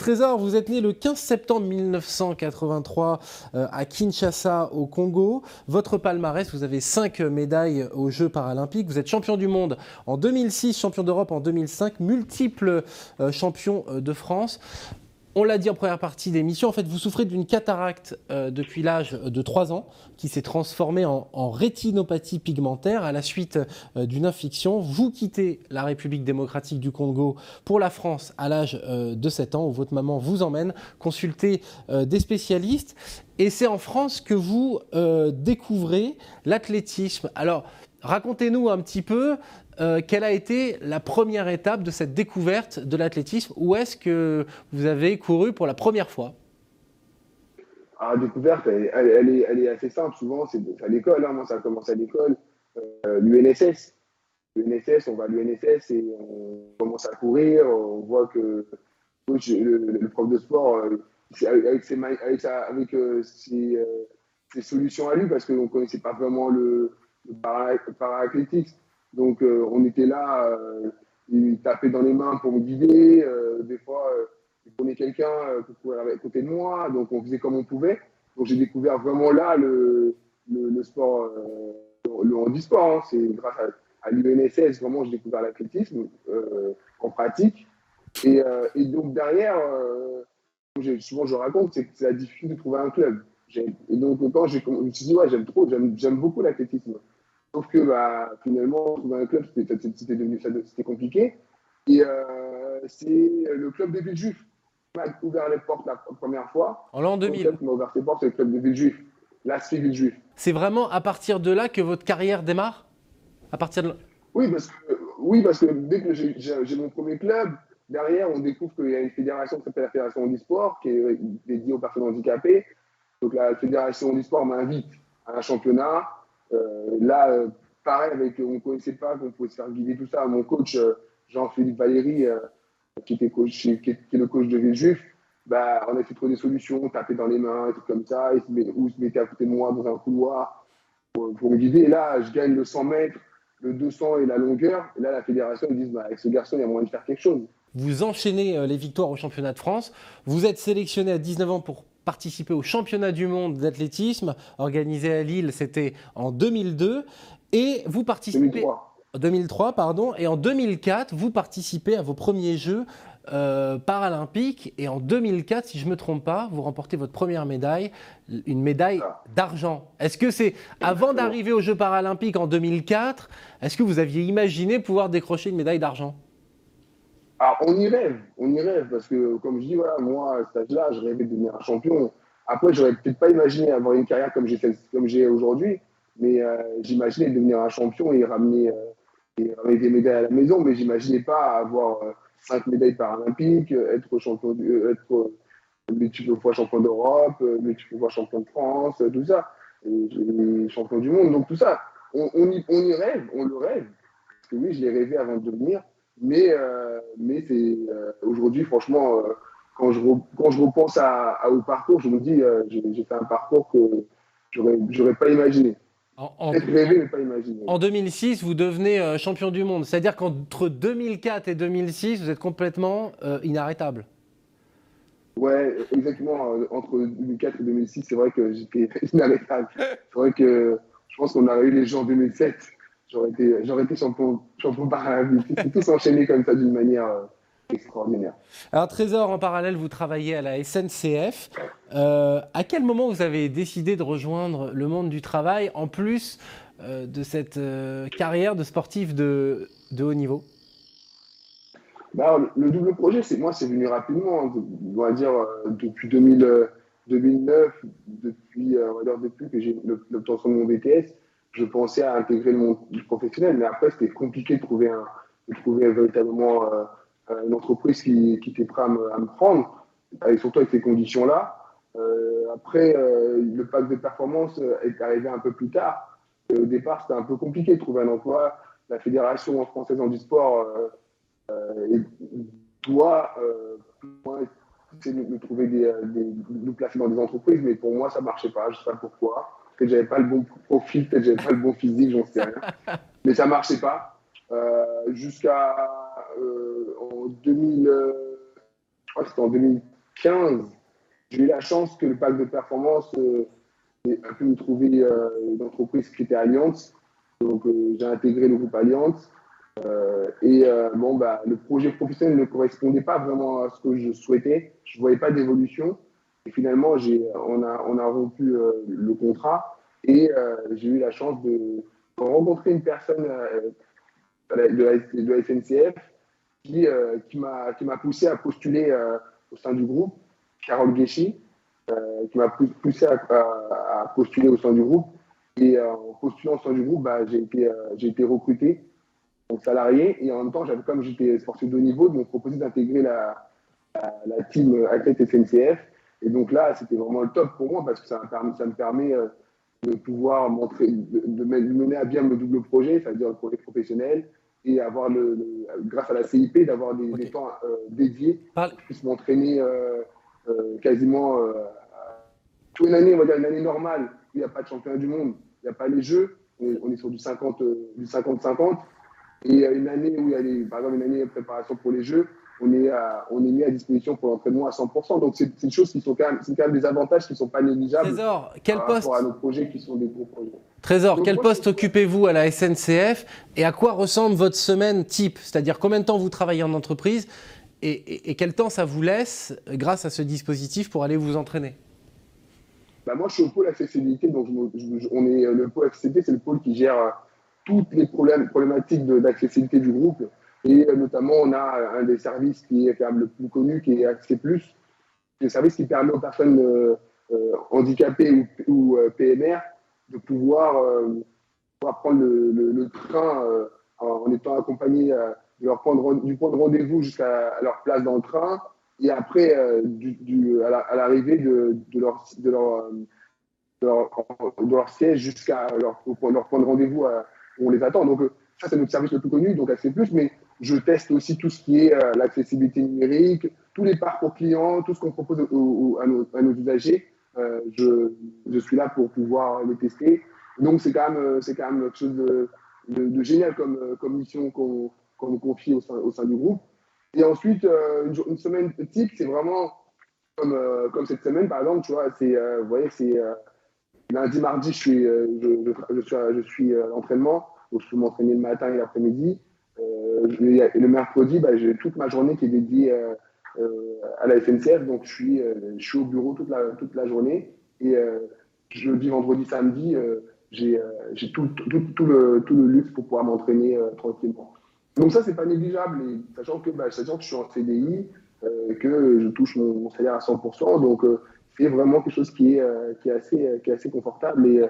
Trésor, vous êtes né le 15 septembre 1983 à Kinshasa, au Congo. Votre palmarès, vous avez 5 médailles aux Jeux paralympiques. Vous êtes champion du monde en 2006, champion d'Europe en 2005, multiple champion de France. On l'a dit en première partie d'émission, en fait, vous souffrez d'une cataracte depuis l'âge de 3 ans qui s'est transformée en rétinopathie pigmentaire à la suite d'une infection. Vous quittez la République démocratique du Congo pour la France à l'âge de 7 ans où votre maman vous emmène consulter des spécialistes. Et c'est en France que vous découvrez l'athlétisme. Alors, racontez-nous un petit peu quelle a été la première étape de cette découverte de l'athlétisme? Où est-ce que vous avez couru pour la première fois? La découverte, elle est assez simple. Souvent, c'est à l'école. Moi, ça a commencé à l'école. L'UNSS. L'UNSS, on va à l'UNSS et on commence à courir. On voit que le prof de sport, ses solutions à lui, parce qu'on ne connaissait pas vraiment le para-athlétisme. Donc, on était là, il tapait dans les mains pour me guider. Des fois, il prenait quelqu'un pour courir à côté de moi. Donc, on faisait comme on pouvait. Donc, j'ai découvert vraiment là le sport, le handisport. Hein. C'est grâce à l'UNSS, vraiment, j'ai découvert l'athlétisme en pratique. Et donc, derrière, souvent je raconte, c'est la difficulté de trouver un club. Et donc, quand je me suis dit, ouais, j'aime beaucoup l'athlétisme. Sauf que finalement, trouver un club, c'était compliqué. Et c'est le club des Villejuifs qui m'a ouvert les portes la première fois. En l'an Le 2000. club qui m'a ouvert ses portes, c'est le club des Villejuifs, l'ASFI Villejuif. C'est vraiment à partir de là que votre carrière démarre? À partir de là... Oui, parce que dès que j'ai mon premier club, derrière, on découvre qu'il y a une fédération qui s'appelle la Fédération Handisport, qui est dédiée aux personnes handicapées. Donc la Fédération Handisport m'invite à un championnat. Pareil, on ne connaissait pas qu'on pouvait se faire guider, tout ça. Mon coach, Jean-Philippe Valéry, qui est le coach de Villejuif, on a fait trouver des solutions, taper dans les mains, et tout comme ça. Il se mettait à côté de moi dans un couloir pour me guider. Et là, je gagne le 100 mètres, le 200 et la longueur. Et là, la fédération, ils disent, avec ce garçon, il y a moyen de faire quelque chose. Vous enchaînez les victoires au championnat de France. Vous êtes sélectionné à 19 ans pour participer au championnat du monde d'athlétisme organisé à Lille, c'était en 2002. Et vous participez... 2003, pardon. Et en 2004, vous participez à vos premiers Jeux paralympiques. Et en 2004, si je ne me trompe pas, vous remportez votre première médaille, une médaille d'argent. Est-ce que c'est, avant d'arriver aux Jeux paralympiques en 2004, est-ce que vous aviez imaginé pouvoir décrocher une médaille d'argent? Alors, on y rêve, parce que, comme je dis, voilà, moi, à cet âge-là, je rêvais de devenir un champion. Après, j'aurais peut-être pas imaginé avoir une carrière comme j'ai aujourd'hui, mais j'imaginais devenir un champion et ramener des médailles à la maison, mais j'imaginais pas avoir 5 médailles paralympiques, être champion, être multiple fois champion d'Europe, multiple fois champion de France, tout ça, et champion du monde, donc tout ça, on y rêve, on le rêve, parce que oui, je l'ai rêvé avant de devenir. Mais c'est aujourd'hui, franchement, quand je repense au parcours, je me dis, j'ai fait un parcours que j'aurais pas imaginé. Peut-être rêvé, mais pas imaginé. En 2006, vous devenez champion du monde. C'est-à-dire qu'entre 2004 et 2006, vous êtes complètement inarrêtable. Ouais, exactement. Entre 2004 et 2006, c'est vrai que j'étais inarrêtable. C'est vrai que je pense qu'on aurait eu les Jeux en 2007. J'aurais été champion paralympique. C'est tout s'enchaîner comme ça d'une manière extraordinaire. Alors Trésor, en parallèle, vous travaillez à la SNCF. À quel moment vous avez décidé de rejoindre le monde du travail, en plus de cette carrière de sportif de haut niveau? Le double projet, c'est venu rapidement. On va dire depuis 2009, depuis que j'ai l'obtention de mon BTS, je pensais à intégrer le monde professionnel, mais après, c'était compliqué de trouver véritablement une entreprise qui était prête à me prendre, et surtout avec ces conditions-là. Après, le pack de performance est arrivé un peu plus tard. Au départ, c'était un peu compliqué de trouver un emploi. La Fédération française handisport doit essayer de nous placer dans des entreprises, mais pour moi, ça ne marchait pas. Je ne sais pas pourquoi. Peut-être que j'avais pas le bon profil, peut-être que j'avais pas le bon physique, j'en sais rien. Mais ça marchait pas. Jusqu'à en 2000, je crois que c'était en 2015, j'ai eu la chance que le pacte de performance a pu me trouver une entreprise qui était Allianz. Donc, j'ai intégré le groupe Allianz. Le projet professionnel ne correspondait pas vraiment à ce que je souhaitais. Je ne voyais pas d'évolution. Et finalement, on a rompu le contrat et j'ai eu la chance de rencontrer une personne de la SNCF qui m'a poussé à postuler au sein du groupe, Carole Guéchy, qui m'a poussé à postuler au sein du groupe. Et en postulant au sein du groupe, j'ai été recruté donc salarié. Et en même temps, comme j'étais sportif de haut niveau, ils m'ont proposé d'intégrer la team athlète SNCF. Et donc là, c'était vraiment le top pour moi parce que ça me permet de pouvoir de mener à bien mon double projet, c'est-à-dire le projet professionnel, et avoir grâce à la CIP, d'avoir des temps dédiés pour que je puisse m'entraîner quasiment toute une année, on va dire une année normale, où il n'y a pas de championnat du monde, il n'y a pas les jeux, on est sur du 50-50. Et une année où il y a par exemple une année de préparation pour les jeux, on est mis à disposition pour l'entraînement à 100%. Donc c'est des choses qui sont quand même des avantages qui ne sont pas négligeables. Trésor, par rapport à nos projets qui sont des gros projets. Trésor, donc, quel poste occupez-vous à la SNCF et à quoi ressemble votre semaine type? C'est-à-dire combien de temps vous travaillez en entreprise et quel temps ça vous laisse grâce à ce dispositif pour aller vous entraîner? Moi, je suis au pôle accessibilité. Donc le pôle accessibilité, c'est le pôle qui gère toutes les problématiques d'accessibilité du groupe. Et notamment, on a un des services qui est quand même le plus connu, qui est Accès+. C'est le service qui permet aux personnes handicapées ou PMR de pouvoir prendre le train en étant accompagné du point de rendez-vous jusqu'à leur place dans le train. Et après, à l'arrivée de leur siège jusqu'à leur point de rendez-vous où on les attend. Donc, ça, c'est notre service le plus connu, donc Accès+. Mais je teste aussi tout ce qui est l'accessibilité numérique, tous les parcours clients, tout ce qu'on propose à nos usagers. Je suis là pour pouvoir les tester. Donc, c'est quand même quelque chose de génial comme mission qu'on nous confie au sein du groupe. Et ensuite, une semaine type, c'est vraiment comme cette semaine, par exemple, tu vois, vous voyez, c'est lundi, mardi, je suis à l'entraînement, donc je peux m'entraîner le matin et l'après-midi. Le mercredi, j'ai toute ma journée qui est dédiée à la SNCF, donc je suis au bureau toute la journée. Et jeudi, vendredi, samedi, j'ai tout le luxe pour pouvoir m'entraîner tranquillement. Donc ça, c'est pas négligeable, sachant que je suis en CDI, que je touche mon salaire à 100%, donc c'est vraiment quelque chose qui est assez confortable et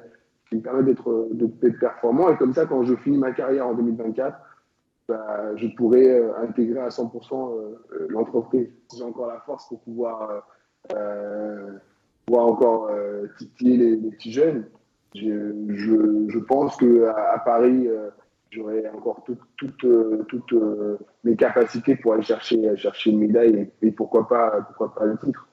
qui me permet d'être performant. Et comme ça, quand je finis ma carrière en 2024, je pourrai intégrer à 100% l'entreprise. J'ai encore la force pour pouvoir encore titiller les petits jeunes. Je pense qu'à Paris, j'aurai encore toutes mes capacités pour aller chercher une médaille et pourquoi pas le titre.